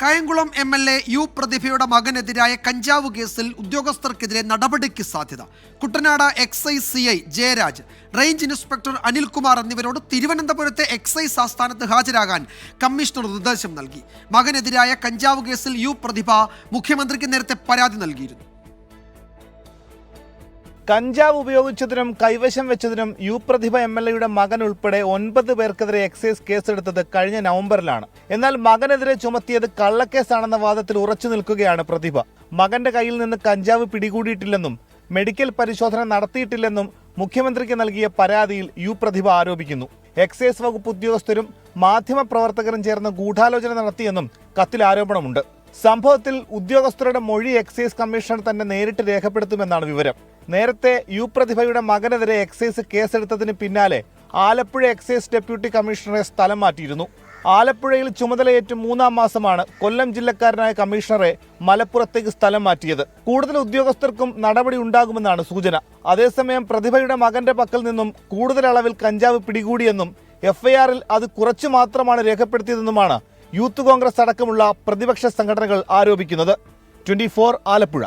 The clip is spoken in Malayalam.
കായംകുളം MLA യു പ്രതിഭയുടെ മകനെതിരായ കഞ്ചാവ് കേസിൽ ഉദ്യോഗസ്ഥർക്കെതിരെ നടപടിക്ക് സാധ്യത. Kuttanad excise CI Jayaraj, range inspector Anilkumar എന്നിവരോട് തിരുവനന്തപുരത്തെ എക്സൈസ് ആസ്ഥാനത്ത് ഹാജരാകാൻ കമ്മീഷണർ നിർദ്ദേശം നൽകി. മകനെതിരായ കഞ്ചാവ് കേസിൽ യു പ്രതിഭ മുഖ്യമന്ത്രിക്ക് നേരത്തെ പരാതി നൽകിയിരുന്നു. കഞ്ചാവ് ഉപയോഗിച്ചതിനും കൈവശം വെച്ചതിനും യു പ്രതിഭ MLAയുടെ മകൻ ഉൾപ്പെടെ 9 പേർക്കെതിരെ എക്സൈസ് കേസെടുത്തത് കഴിഞ്ഞ നവംബറിലാണ്. എന്നാൽ മകനെതിരെ ചുമത്തിയത് കള്ളക്കേസാണെന്ന വാദത്തിൽ ഉറച്ചു നിൽക്കുകയാണ് പ്രതിഭ. മകന്റെ കയ്യിൽ നിന്ന് കഞ്ചാവ് പിടികൂടിയിട്ടില്ലെന്നും മെഡിക്കൽ പരിശോധന നടത്തിയിട്ടില്ലെന്നും മുഖ്യമന്ത്രിക്ക് നൽകിയ പരാതിയിൽ യു പ്രതിഭ ആരോപിക്കുന്നു. എക്സൈസ് വകുപ്പ് ഉദ്യോഗസ്ഥരും മാധ്യമപ്രവർത്തകരും ചേർന്ന് ഗൂഢാലോചന നടത്തിയെന്നും കത്തിൽ ആരോപണമുണ്ട്. സംഭവത്തിൽ ഉദ്യോഗസ്ഥരുടെ മൊഴി എക്സൈസ് കമ്മീഷണർ തന്നെ നേരിട്ട് രേഖപ്പെടുത്തുമെന്നാണ് വിവരം. നേരത്തെ യു പ്രതിഭയുടെ മകനെതിരെ എക്സൈസ് കേസെടുത്തതിന് പിന്നാലെ ആലപ്പുഴ എക്സൈസ് ഡെപ്യൂട്ടി കമ്മീഷണറെ സ്ഥലം മാറ്റിയിരുന്നു. ആലപ്പുഴയിൽ ചുമതലയേറ്റ് 3-ാം മാസമാണ് കൊല്ലം ജില്ലക്കാരനായ കമ്മീഷണറെ മലപ്പുറത്തേക്ക് സ്ഥലം മാറ്റിയത്. കൂടുതൽ ഉദ്യോഗസ്ഥർക്കും നടപടി ഉണ്ടാകുമെന്നാണ് സൂചന. അതേസമയം പ്രതിഭയുടെ മകന്റെ പക്കൽ നിന്നും കൂടുതൽ അളവിൽ കഞ്ചാവ് പിടികൂടിയെന്നും FIRൽ അത് കുറച്ചു മാത്രമാണ് രേഖപ്പെടുത്തിയതെന്നുമാണ് യൂത്ത് കോൺഗ്രസ് അടക്കമുള്ള പ്രതിപക്ഷ സംഘടനകൾ ആരോപിക്കുന്നത്. 24 ആലപ്പുഴ.